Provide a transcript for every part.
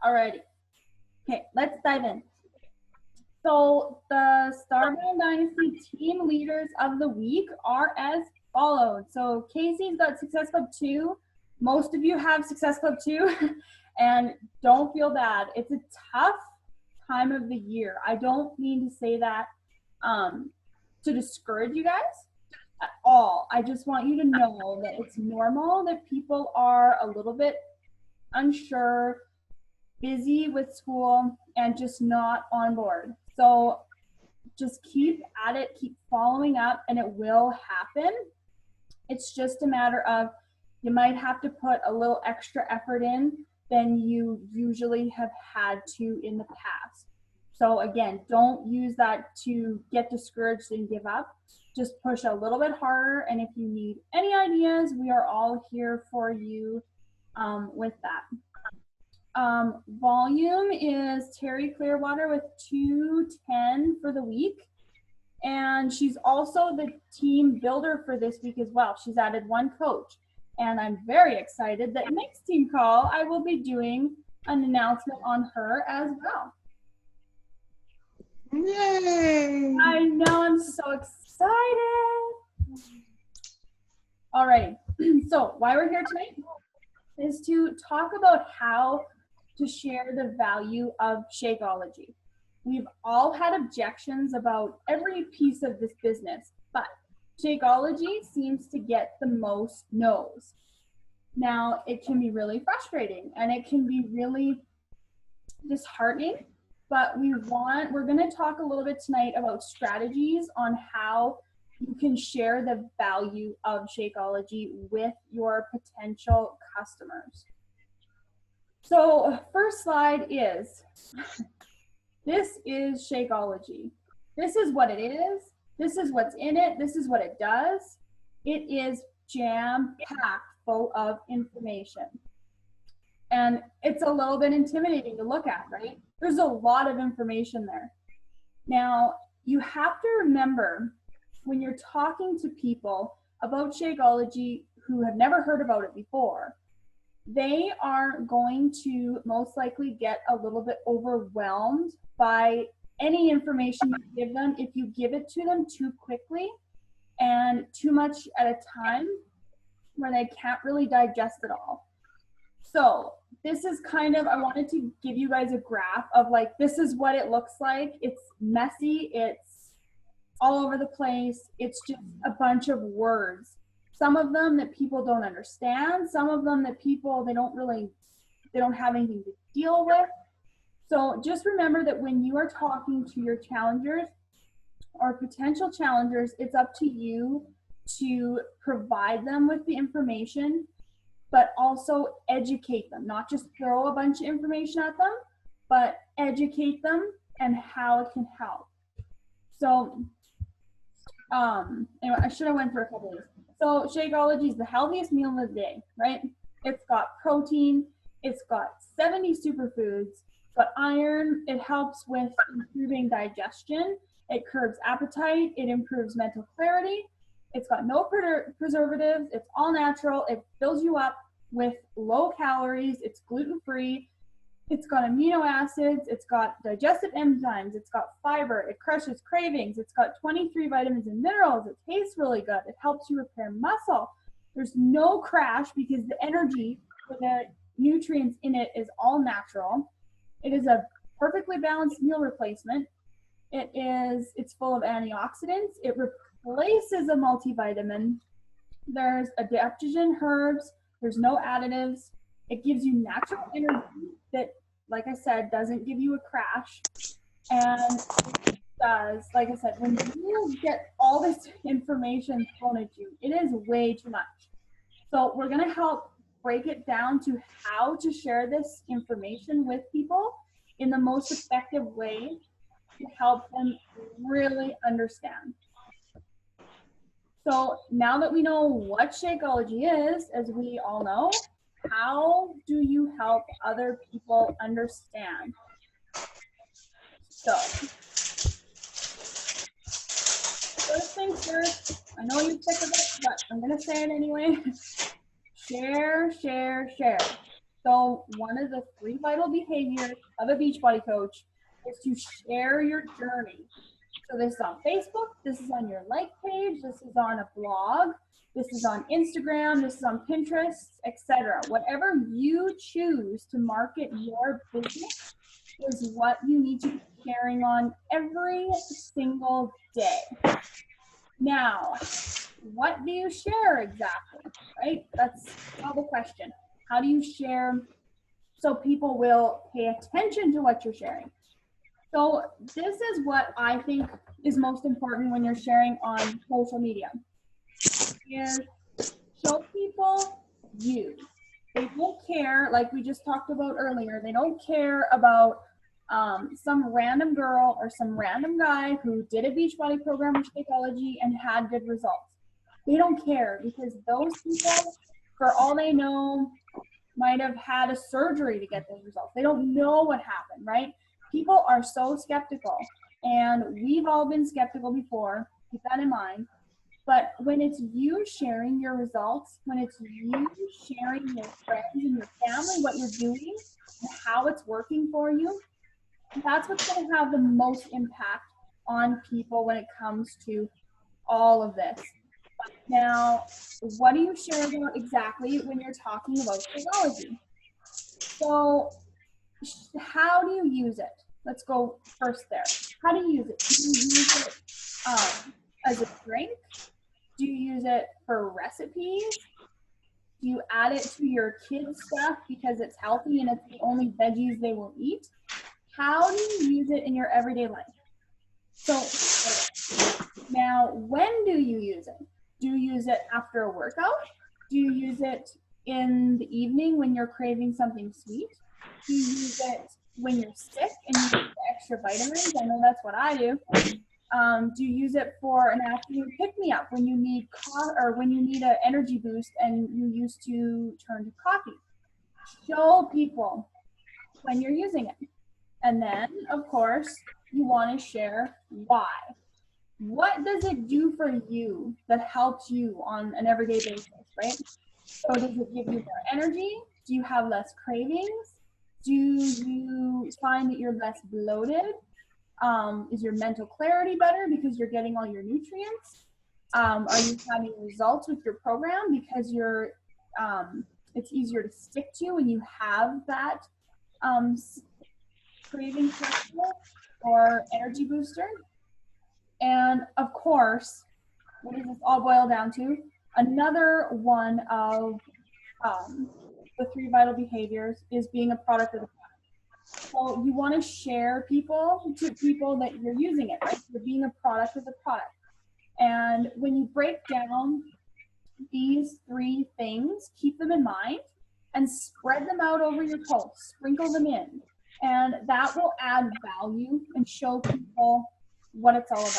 Alrighty. Okay, let's dive in. So the Starbound Dynasty team leaders of the week are as followed. So Casey's got Success Club 2. Most of you have Success Club 2. And don't feel bad. It's a tough time of the year. I don't mean to say that to discourage you guys at all. I just want you to know that it's normal that people are a little bit unsure, busy with school, and just not on board. So just keep at it, keep following up, and it will happen. It's just a matter of you might have to put a little extra effort in than you usually have had to in the past. So again, don't use that to get discouraged and give up. Just push a little bit harder, and if you need any ideas, we are all here for you with that. Volume is Terry Clearwater with 210 for the week. And she's also the team builder for this week as well. She's added one coach. And I'm very excited that next team call, I will be doing an announcement on her as well. Yay! I know, I'm so excited. All right, so why we're here tonight is to talk about how to share the value of Shakeology. We've all had objections about every piece of this business, but Shakeology seems to get the most no's. Now, it can be really frustrating and it can be really disheartening, but we're going to talk a little bit tonight about strategies on how you can share the value of Shakeology with your potential customers. So first slide is, this is Shakeology. This is what it is. This is what's in it. This is what it does. It is jam-packed full of information. And it's a little bit intimidating to look at, right? There's a lot of information there. Now, you have to remember when you're talking to people about Shakeology who have never heard about it before, they are going to most likely get a little bit overwhelmed by any information you give them if you give it to them too quickly and too much at a time where they can't really digest it all. So this is kind of, I wanted to give you guys a graph of like, this is what it looks like. It's messy, it's all over the place. It's just a bunch of words. Some of them that people don't understand, some of them that people, they don't have anything to deal with. So just remember that when you are talking to your challengers or potential challengers, it's up to you to provide them with the information, but also educate them, not just throw a bunch of information at them, but educate them and how it can help. So anyway, I should have went through a couple of these. So Shakeology is the healthiest meal of the day, right? It's got protein, it's got 70 superfoods, it's got iron, it helps with improving digestion, it curbs appetite, it improves mental clarity, it's got no preservatives, it's all natural, it fills you up with low calories, it's gluten-free, it's got amino acids, it's got digestive enzymes, it's got fiber, it crushes cravings, it's got 23 vitamins and minerals, it tastes really good, it helps you repair muscle. There's no crash because the energy for the nutrients in it is all natural. It is a perfectly balanced meal replacement. It's full of antioxidants. It replaces a multivitamin. There's adaptogen herbs. There's no additives. It gives you natural energy that, like I said, doesn't give you a crash. And it does, like I said, when you get all this information thrown at you, it is way too much. So we're going to help break it down to how to share this information with people in the most effective way to help them really understand. So now that we know what Shakeology is, as we all know, how do you help other people understand? So, first things first, I know you're sick of it, but I'm going to say it anyway. Share, share, share. So one of the 3 vital behaviors of a Beachbody coach is to share your journey. So this is on Facebook, this is on your like page, this is on a blog, this is on Instagram, this is on Pinterest, etc. Whatever you choose to market your business is what you need to be sharing on every single day. Now, what do you share exactly, right? That's all the question. How do you share so people will pay attention to what you're sharing? So this is what I think is most important when you're sharing on social media. Is show people you. They don't care, like we just talked about earlier, they don't care about some random girl or some random guy who did a Beachbody program with Shakeology and had good results. They don't care because those people, for all they know, might have had a surgery to get those results. They don't know what happened, right? People are so skeptical, and we've all been skeptical before. Keep that in mind. But when it's you sharing your results, when it's you sharing your friends and your family, what you're doing and how it's working for you, that's what's going to have the most impact on people when it comes to all of this. Now, what do you share about exactly when you're talking about Shakeology? So how do you use it? Let's go first there. How do you use it? Do you use it as a drink? Do you use it for recipes? Do you add it to your kids' stuff because it's healthy and it's the only veggies they will eat? How do you use it in your everyday life? So now, when do you use it? Do you use it after a workout? Do you use it in the evening when you're craving something sweet? Do you use it when you're sick and you need extra vitamins? I know that's what I do. Do you use it for an afternoon pick-me-up when you need when you need an energy boost and you used to turn to coffee? Show people when you're using it. And then, of course, you want to share why. What does it do for you that helps you on an everyday basis, right? So does it give you more energy? Do you have less cravings? Do you find that you're less bloated? Is your mental clarity better because you're getting all your nutrients? Are you having results with your program because it's easier to stick to when you have that craving threshold or energy booster? And of course, what does this all boil down to? Another one of the 3 vital behaviors is being a product of the product. So you want to share to people that you're using it, right? You're being a product of the product. And when you break down these 3 things, keep them in mind and spread them out over your posts, sprinkle them in. And that will add value and show people what it's all about.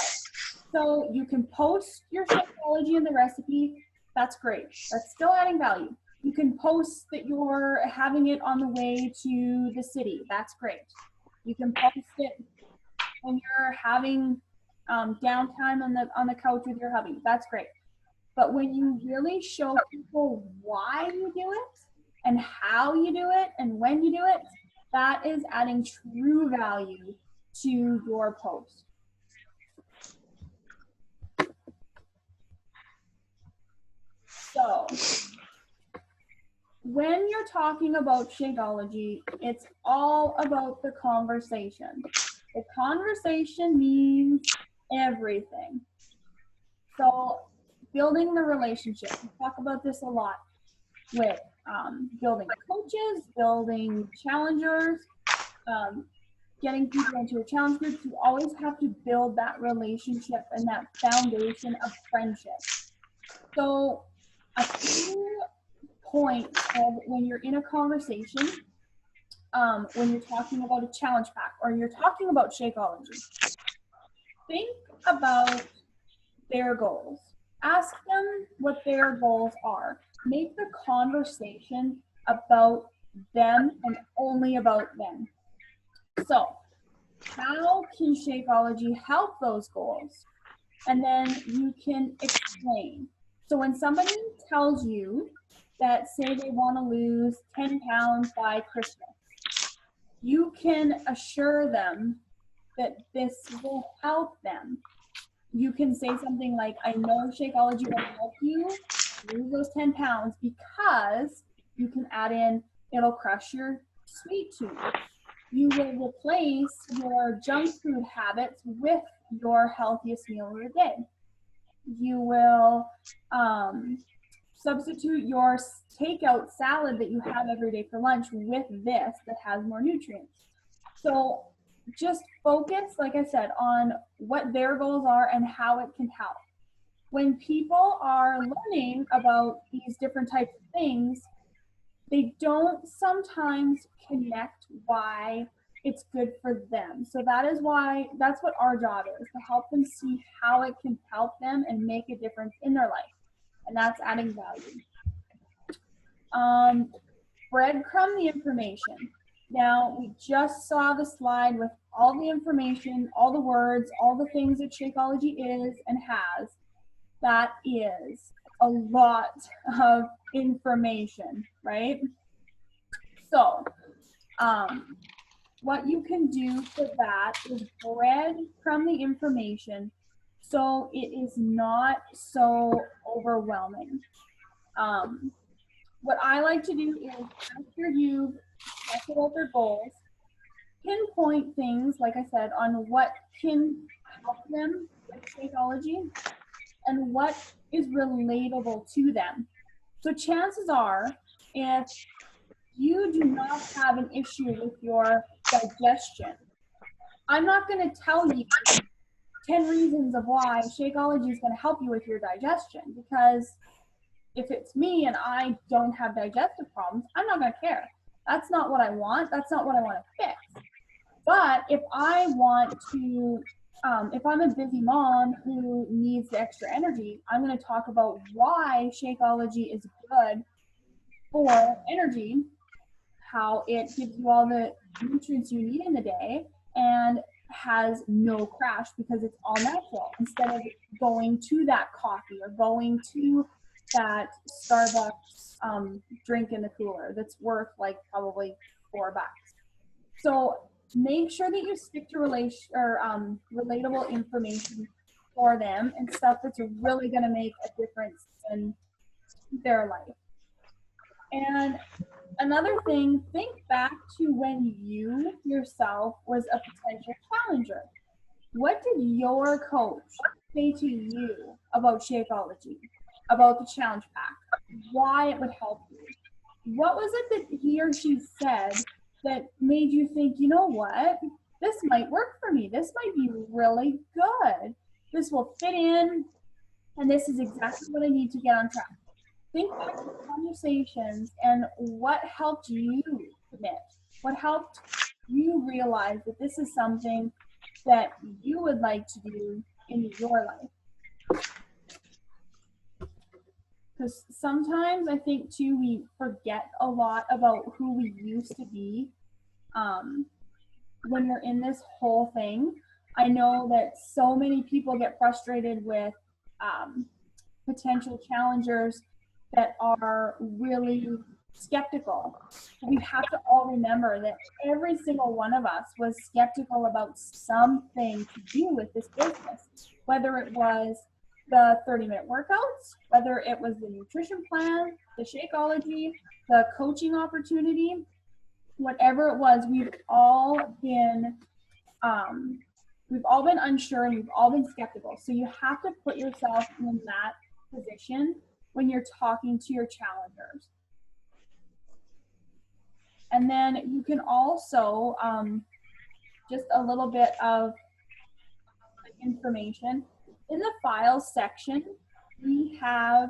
So you can post your Shakeology and the recipe. That's great. That's still adding value. You can post that you're having it on the way to the city. That's great. You can post it when you're having downtime on the couch with your hubby. That's great. But when you really show people why you do it and how you do it and when you do it, that is adding true value to your post. So when you're talking about Shakeology, it's all about the conversation. The conversation means everything. So building the relationship, we talk about this a lot with building coaches, building challengers, getting people into a challenge group. You always have to build that relationship and that foundation of friendship. So a few points of when you're in a conversation, when you're talking about a challenge pack or you're talking about Shakeology, think about their goals. Ask them what their goals are. Make the conversation about them and only about them. So how can Shakeology help those goals? And then you can explain. So when somebody tells you that say they want to lose 10 pounds by Christmas. You can assure them that this will help them. You can say something like, I know Shakeology will help you lose those 10 pounds because you can add in, it'll crush your sweet tooth. You will replace your junk food habits with your healthiest meal of the day. You will substitute your takeout salad that you have every day for lunch with this that has more nutrients. So just focus, like I said, on what their goals are and how it can help. When people are learning about these different types of things, they don't sometimes connect why it's good for them. So that's what our job is, to help them see how it can help them and make a difference in their life. And that's adding value. Breadcrumb the information. Now, we just saw the slide with all the information, all the words, all the things that Shakeology is and has. That is a lot of information, right? So, what you can do for that is breadcrumb the information so it is not so overwhelming. What I like to do is, after you've talked about their goals, pinpoint things, like I said, on what can help them with Shakeology and what is relatable to them. So chances are, if you do not have an issue with your digestion, I'm not going to tell you 10 reasons of why Shakeology is going to help you with your digestion, because if it's me and I don't have digestive problems, I'm not going to care. That's not what I want. That's not what I want to fix. But if I want to, if I'm a busy mom who needs the extra energy, I'm going to talk about why Shakeology is good for energy, how it gives you all the nutrients you need in the day and has no crash because it's all natural, instead of going to that coffee or going to that Starbucks drink in the cooler that's worth like probably $4. So make sure that you stick to relatable information for them and stuff that's really going to make a difference in their life. And another thing, think back to when you yourself was a potential challenger. What did your coach say to you about Shakeology, about the challenge pack, why it would help you? What was it that he or she said that made you think, you know what, this might work for me. This might be really good. This will fit in, and this is exactly what I need to get on track. Think back to the conversations and what helped you commit, what helped you realize that this is something that you would like to do in your life. Because sometimes I think too, we forget a lot about who we used to be when we're in this whole thing. I know that so many people get frustrated with potential challengers that are really skeptical. We have to all remember that every single one of us was skeptical about something to do with this business, whether it was the 30-minute workouts, whether it was the nutrition plan, the Shakeology, the coaching opportunity, whatever it was. We've all been unsure and we've all been skeptical. So you have to put yourself in that position when you're talking to your challengers. And then you can also, just a little bit of information. In the files section, we have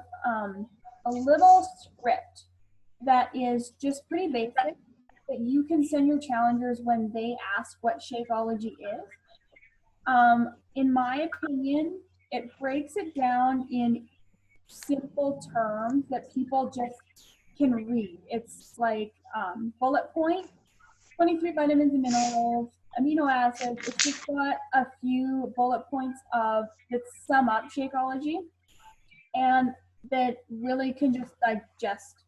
a little script that is just pretty basic that you can send your challengers when they ask what Shakeology is. In my opinion, it breaks it down in simple terms that people just can read. It's like bullet point, 23 vitamins and minerals, amino acids. It's just got a few bullet points that sum up Shakeology and that really can just digest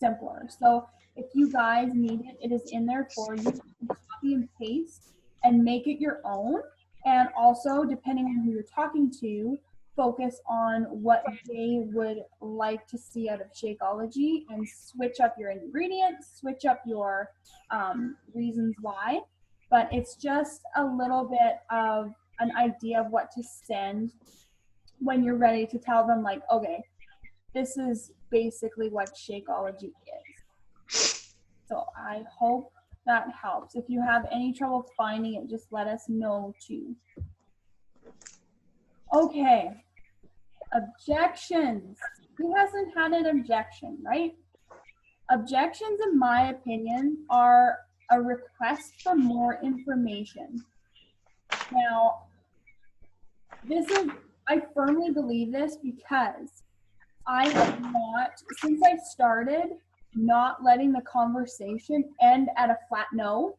simpler. So if you guys need it, it is in there for you. You can copy and paste and make it your own. And also, depending on who you're talking to, focus on what they would like to see out of Shakeology and switch up your ingredients, switch up your reasons why. But it's just a little bit of an idea of what to send when you're ready to tell them, like, okay, this is basically what Shakeology is. So I hope that helps. If you have any trouble finding it, just let us know too. Okay, objections. Who hasn't had an objection, right? Objections, in my opinion, are a request for more information. Now, I firmly believe this because I have not, since I started not letting the conversation end at a flat no,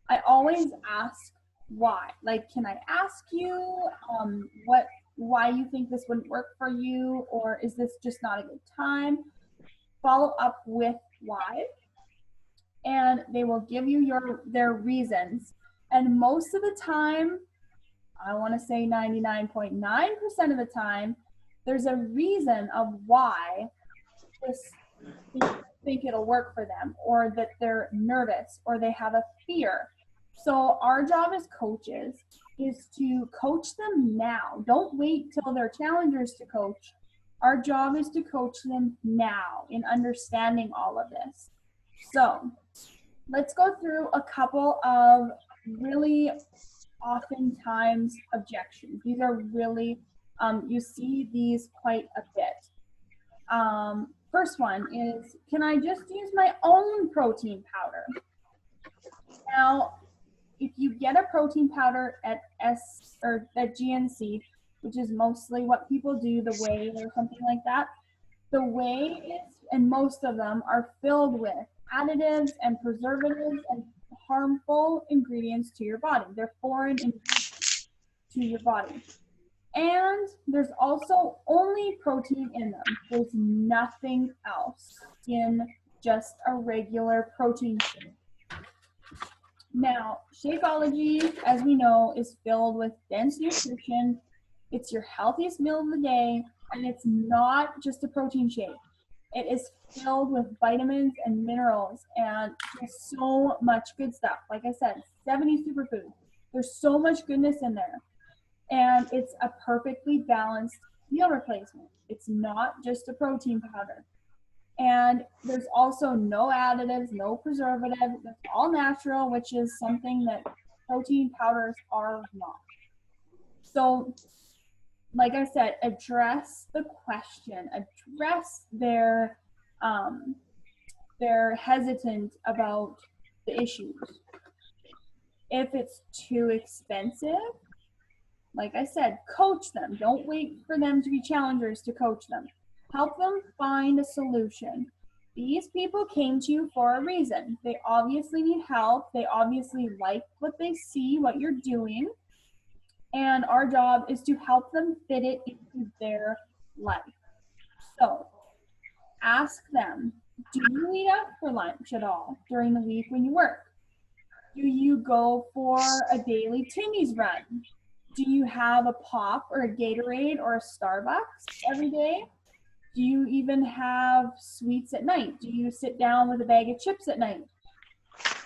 I always ask why. Like, can I ask you why you think this wouldn't work for you, or is this just not a good time? Follow up with why, and they will give you their reasons. And most of the time, I want to say 99.9% of the time, there's a reason of why they think it'll work for them, or that they're nervous, or they have a fear. So our job as coaches is to coach them now. Don't wait till they're challengers to coach. Our job is to coach them now in understanding all of this. So let's go through a couple of really oftentimes objections. These are really, you see these quite a bit. First one is, can I just use my own protein powder? Now, if you get a protein powder at GNC, which is mostly what people do, the whey or something like that, the whey is, and most of them are filled with additives and preservatives and harmful ingredients to your body. They're foreign ingredients to your body. And there's also only protein in them. There's nothing else in just a regular protein shake. Now, Shakeology, as we know, is filled with dense nutrition. It's your healthiest meal of the day, and it's not just a protein shake. It is filled with vitamins and minerals and just so much good stuff. Like I said, 70 superfoods. There's so much goodness in there. And it's a perfectly balanced meal replacement. It's not just a protein powder. And there's also no additives, no preservatives. It's all natural, which is something that protein powders are not. So, like I said, address the question, address they're hesitant about the issues. If it's too expensive, like I said, coach them. Don't wait for them to be challengers to coach them. Help them find a solution. These people came to you for a reason. They obviously need help. They obviously like what they see, what you're doing. And our job is to help them fit it into their life. So ask them, do you eat out for lunch at all during the week when you work? Do you go for a daily Timmy's run? Do you have a pop or a Gatorade or a Starbucks every day? Do you even have sweets at night? Do you sit down with a bag of chips at night?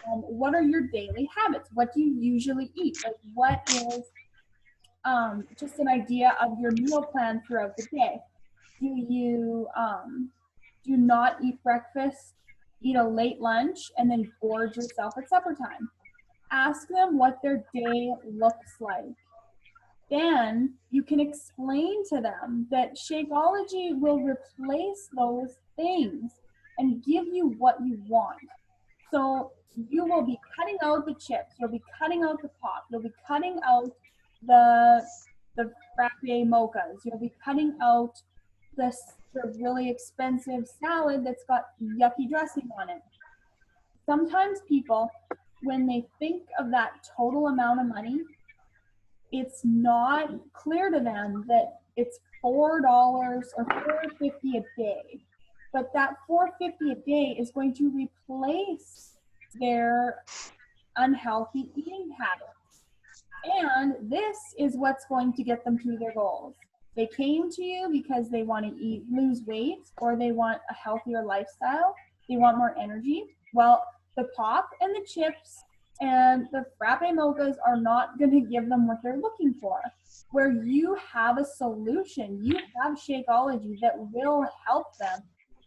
What are your daily habits? What do you usually eat? Like, what is just an idea of your meal plan throughout the day? Do you do not eat breakfast, eat a late lunch, and then gorge yourself at supper time? Ask them what their day looks like. Then you can explain to them that Shakeology will replace those things and give you what you want. So you will be cutting out the chips, you'll be cutting out the pop, you'll be cutting out the frappe mochas, you'll be cutting out this sort of really expensive salad that's got yucky dressing on it. Sometimes people, when they think of that total amount of money, it's not clear to them that it's $4 or $4.50 a day. but that $4.50 a day is going to replace their unhealthy eating habits. And this is what's going to get them to their goals. They came to you because they want to lose weight, or they want a healthier lifestyle. They want more energy. Well, the pop and the chips and the frappe mochas are not going to give them what they're looking for. Where you have a solution, you have Shakeology that will help them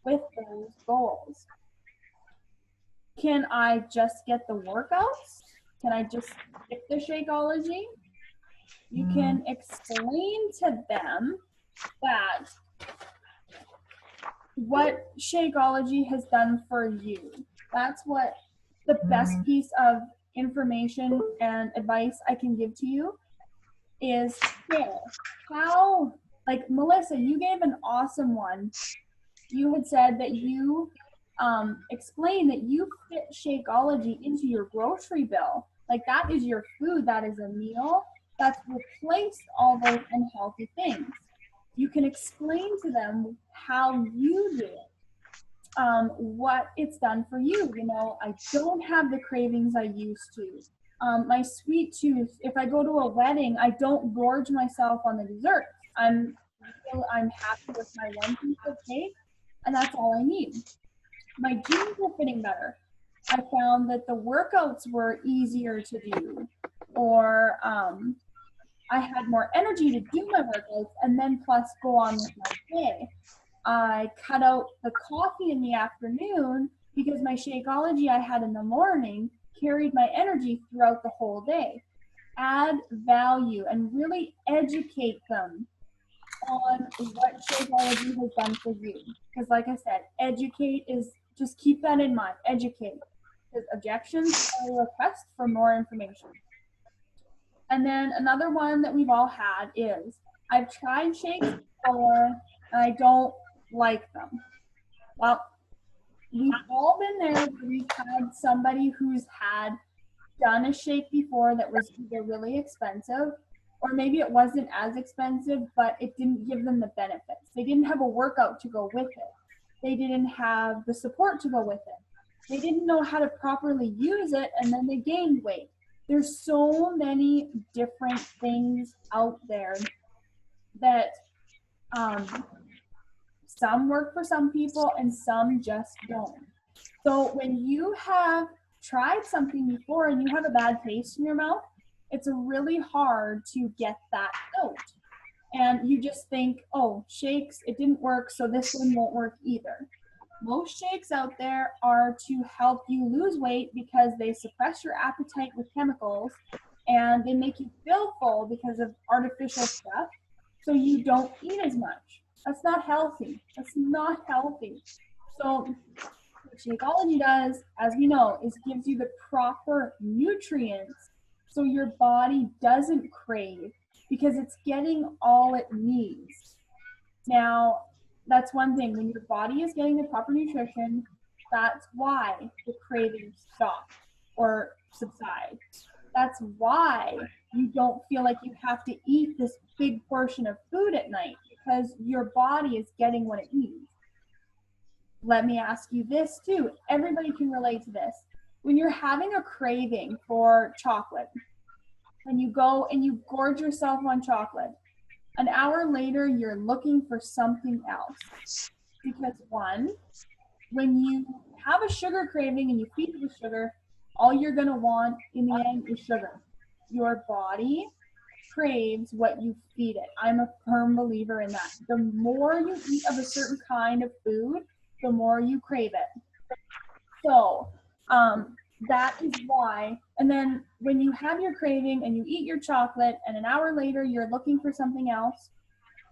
with those goals. Can I just get the workouts? Can I just skip the Shakeology? You can explain to them that what Shakeology has done for you. That's what the best piece of information and advice I can give to you is share. How, like Melissa, you gave an awesome one. You had said that you explained that you fit Shakeology into your grocery bill. Like that is your food, that is a meal that's replaced all those unhealthy things. You can explain to them how you do it, what it's done for you. You know, I don't have the cravings I used to. My sweet tooth, if I go to a wedding, I don't gorge myself on the desserts. I'm happy with my one piece of cake, and that's all I need. My jeans are fitting better. I found that the workouts were easier to do, or I had more energy to do my workouts and then plus go on with my day. I cut out the coffee in the afternoon because my Shakeology I had in the morning carried my energy throughout the whole day. Add value and really educate them on what Shakeology has done for you. Because like I said, educate is, just keep that in mind, educate. Because objections are a request for more information. And then another one that we've all had is, I've tried shakes before and I don't like them. Well, we've all been there. We've had somebody who's done a shake before that was either really expensive, or maybe it wasn't as expensive, but it didn't give them the benefits. They didn't have a workout to go with it. They didn't have the support to go with it. They didn't know how to properly use it, and then they gained weight. There's so many different things out there that some work for some people and some just don't. So when you have tried something before and you have a bad taste in your mouth, it's really hard to get that out. And you just think, oh, shakes, it didn't work, so this one won't work either. Most shakes out there are to help you lose weight because they suppress your appetite with chemicals and they make you feel full because of artificial stuff, so you don't eat as much. That's not healthy. That's not healthy. So what Shakeology does, as we know, is gives you the proper nutrients so your body doesn't crave because it's getting all it needs. Now, that's one thing. When your body is getting the proper nutrition, that's why the cravings stop or subside. That's why you don't feel like you have to eat this big portion of food at night, because your body is getting what it needs. Let me ask you this too. Everybody can relate to this. When you're having a craving for chocolate and you go and you gorge yourself on chocolate, an hour later, you're looking for something else. Because one, when you have a sugar craving and you feed it with sugar, all you're going to want in the end is sugar. Your body craves what you feed it. I'm a firm believer in that. The more you eat of a certain kind of food, the more you crave it. So that is why. And then when you have your craving and you eat your chocolate and an hour later you're looking for something else,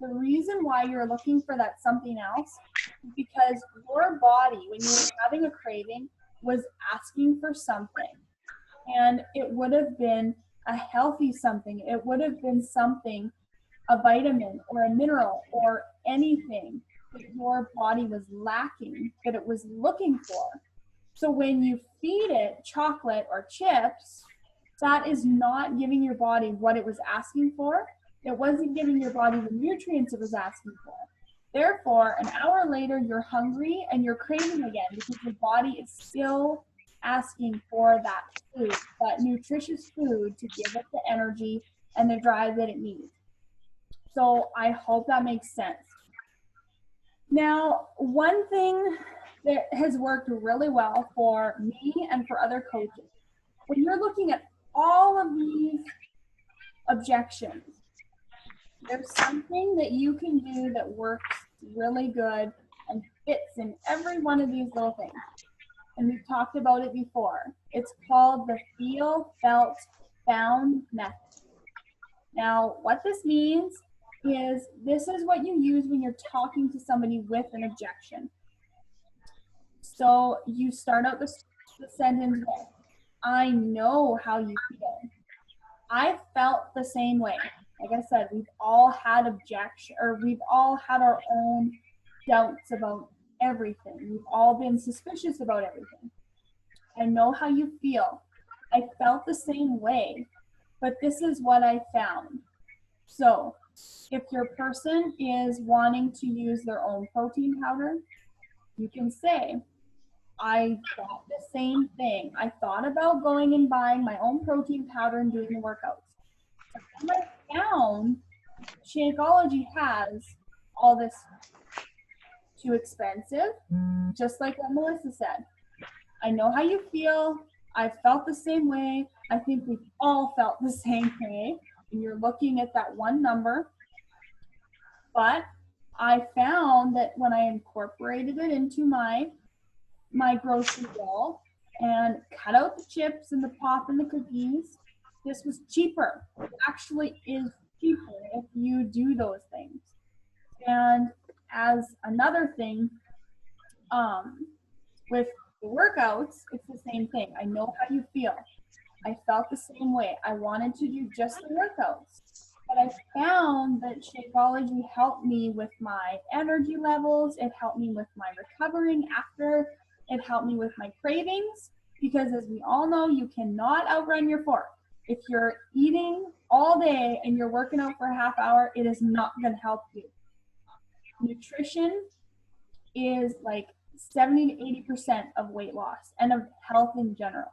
the reason why you're looking for that something else is because your body, when you were having a craving, was asking for something. And it would have been a healthy something. It would have been something, a vitamin or a mineral or anything that your body was lacking, that it was looking for. So when you feed it chocolate or chips, that is not giving your body what it was asking for. It wasn't giving your body the nutrients it was asking for. Therefore, an hour later, you're hungry and you're craving again because your body is still asking for that food, that nutritious food to give it the energy and the drive that it needs. So I hope that makes sense. Now, one thing that has worked really well for me and for other coaches, when you're looking at all of these objections, there's something that you can do that works really good and fits in every one of these little things. And we've talked about it before. It's called the feel, felt, found method. Now, what this means is this is what you use when you're talking to somebody with an objection. So you start out the sentence with, I know how you feel. I felt the same way. Like I said, we've all had objection, or we've all had our own doubts about everything. We've all been suspicious about everything. I know how you feel. I felt the same way, but this is what I found. So if your person is wanting to use their own protein powder, you can say, I thought the same thing. I thought about going and buying my own protein powder and doing the workouts. And I found Shakeology has all this too expensive, just like what Melissa said. I know how you feel. I felt the same way. I think we've all felt the same way. And you're looking at that one number. But I found that when I incorporated it into my grocery bill and cut out the chips and the pop and the cookies, this was cheaper. It actually is cheaper if you do those things. And as another thing, with the workouts, it's the same thing. I know how you feel. I felt the same way. I wanted to do just the workouts. But I found that Shakeology helped me with my energy levels. It helped me with my recovering after. It helped me with my cravings. Because as we all know, you cannot outrun your fork. If you're eating all day and you're working out for a half hour, it is not going to help you. Nutrition is like 70 to 80% of weight loss and of health in general.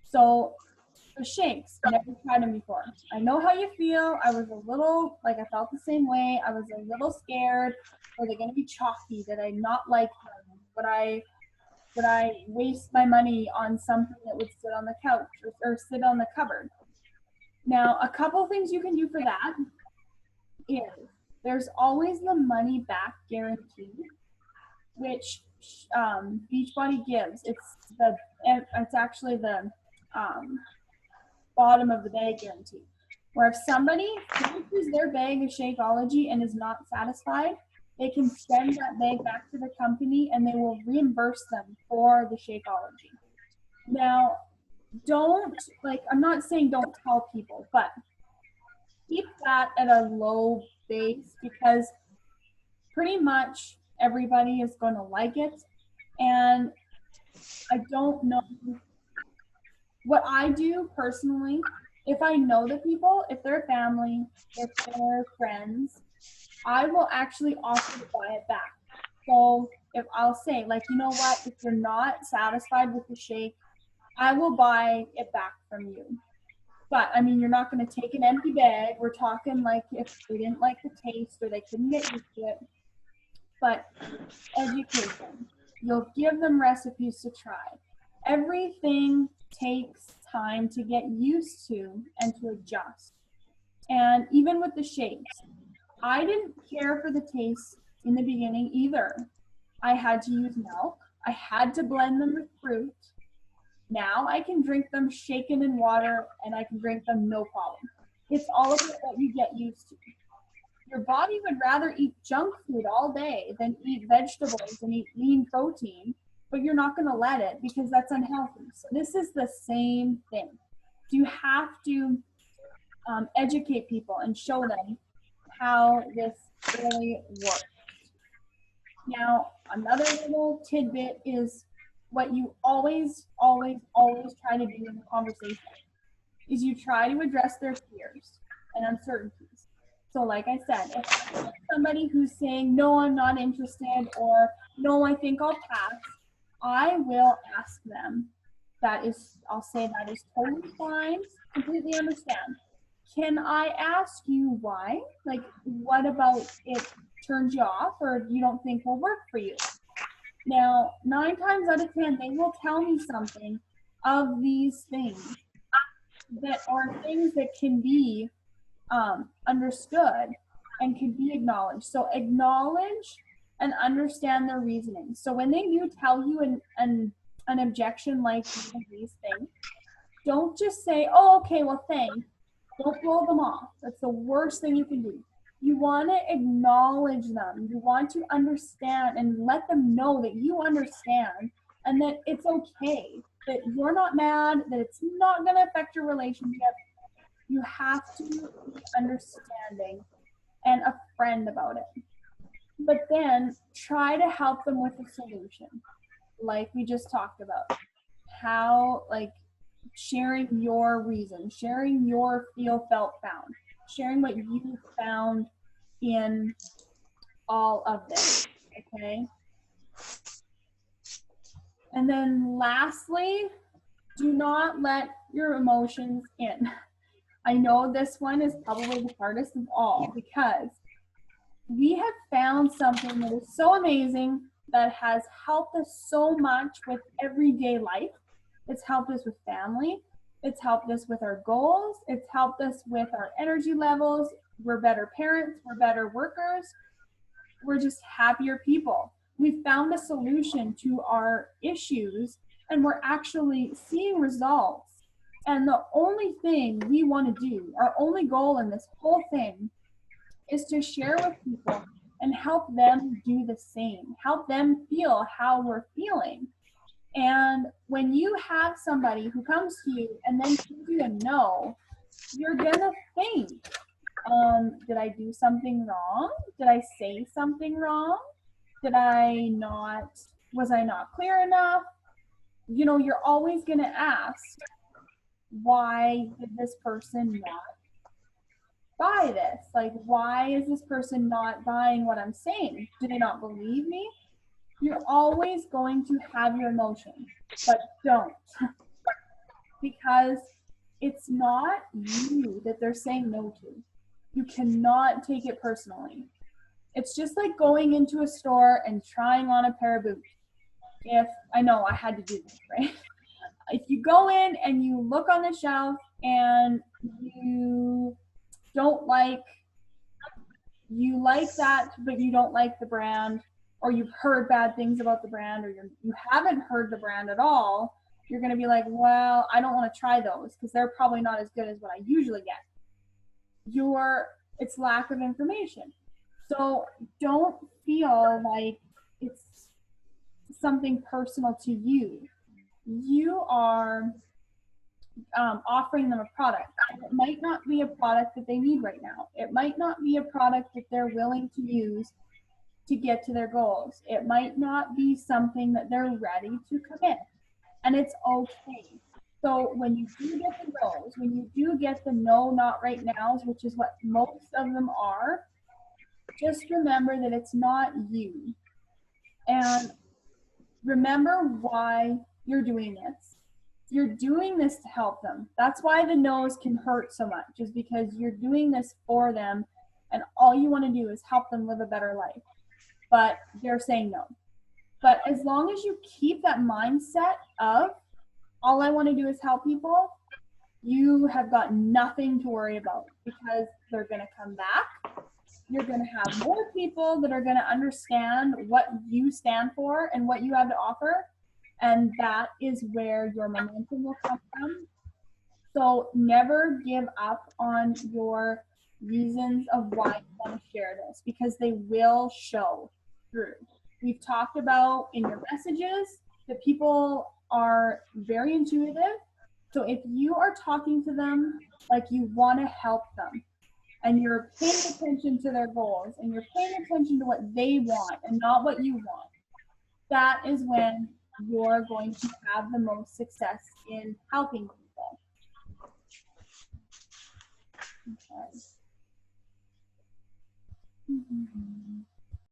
So the shakes, never tried them before. I know how you feel. I was a little, like I felt the same way. I was a little scared. Are they going to be chalky? Did I not like them? Would I waste my money on something that would sit on the couch or sit on the cupboard? Now, a couple things you can do for that is there's always the money back guarantee, which Beachbody gives. It's actually the bottom of the bag guarantee, where if somebody finishes their bag of Shakeology and is not satisfied, they can send that bag back to the company and they will reimburse them for the Shakeology. Now, I'm not saying don't tell people, but keep that at a low base because pretty much everybody is going to like it. And I don't know what I do personally. If I know the people, if they're family, if they're friends, I will actually offer to buy it back. So if I'll say, like, you know what, if you're not satisfied with the shake, I will buy it back from you. But I mean, you're not going to take an empty bag. We're talking like if they didn't like the taste or they couldn't get used to it. But education, you'll give them recipes to try. Everything takes time to get used to and to adjust. And even with the shakes, I didn't care for the taste in the beginning either. I had to use milk. I had to blend them with fruit. Now I can drink them shaken in water and I can drink them no problem. It's all about what you get used to. Your body would rather eat junk food all day than eat vegetables and eat lean protein, but you're not going to let it because that's unhealthy. So this is the same thing. You have to educate people and show them how this really works. Now, another little tidbit is what you always try to do in a conversation is you try to address their fears and uncertainties. So like I said, if I get somebody who's saying, no, I'm not interested, or no, I think I'll pass, I will ask them. I'll say that is totally fine, completely understand. Can I ask you why? Like, what about it turns you off or you don't think will work for you? Now, 9 times out of 10, they will tell me something of these things that are things that can be understood and can be acknowledged. So acknowledge and understand their reasoning. So when they do tell you an objection like these things, don't just say, oh, okay, well, thanks. Don't blow them off. That's the worst thing you can do. You want to acknowledge them. You want to understand and let them know that you understand and that it's okay, that you're not mad, that it's not going to affect your relationship. You have to be understanding and a friend about it. But then try to help them with a solution, like we just talked about. How, like, sharing your reason, sharing your feel, felt, found, sharing what you found in all of this, okay? And then lastly, do not let your emotions in. I know this one is probably the hardest of all because we have found something that is so amazing that has helped us so much with everyday life. It's helped us with family. It's helped us with our goals. It's helped us with our energy levels. We're better parents. We're better workers. We're just happier people. We found a solution to our issues and we're actually seeing results. And the only thing we want to do, our only goal in this whole thing, is to share with people and help them do the same, help them feel how we're feeling. And when you have somebody who comes to you and then gives you a no, you're gonna think, did I do something wrong? Did I say something wrong? Was I not clear enough? You know, you're always gonna ask, why did this person not buy this? Like, why is this person not buying what I'm saying? Do they not believe me? You're always going to have your emotions, but don't. Because it's not you that they're saying no to. You cannot take it personally. It's just like going into a store and trying on a pair of boots. I know I had to do this, right? If you go in and you look on the shelf and you like that, but you don't like the brand, or you've heard bad things about the brand, or you haven't heard the brand at all, you're going to be like, well, I don't want to try those because they're probably not as good as what I usually get. It's lack of information. So don't feel like it's something personal to you. You are offering them a product. It might not be a product that they need right now. It might not be a product that they're willing to use to get to their goals. It might not be something that they're ready to commit. And it's okay. So when you do get the no's, when you do get the no, not right nows, which is what most of them are, just remember that it's not you. And remember why you're doing this. You're doing this to help them. That's why the no's can hurt so much, is because you're doing this for them and all you want to do is help them live a better life. But they're saying no. But as long as you keep that mindset of, all I want to do is help people, you have got nothing to worry about, because they're going to come back. You're going to have more people that are going to understand what you stand for and what you have to offer. And that is where your momentum will come from. So never give up on your reasons of why you want to share this, because they will show through. We've talked about in your messages that people are very intuitive. So if you are talking to them like you want to help them, and you're paying attention to their goals, and you're paying attention to what they want and not what you want, that is when you're going to have the most success in helping people. Okay. Mhm.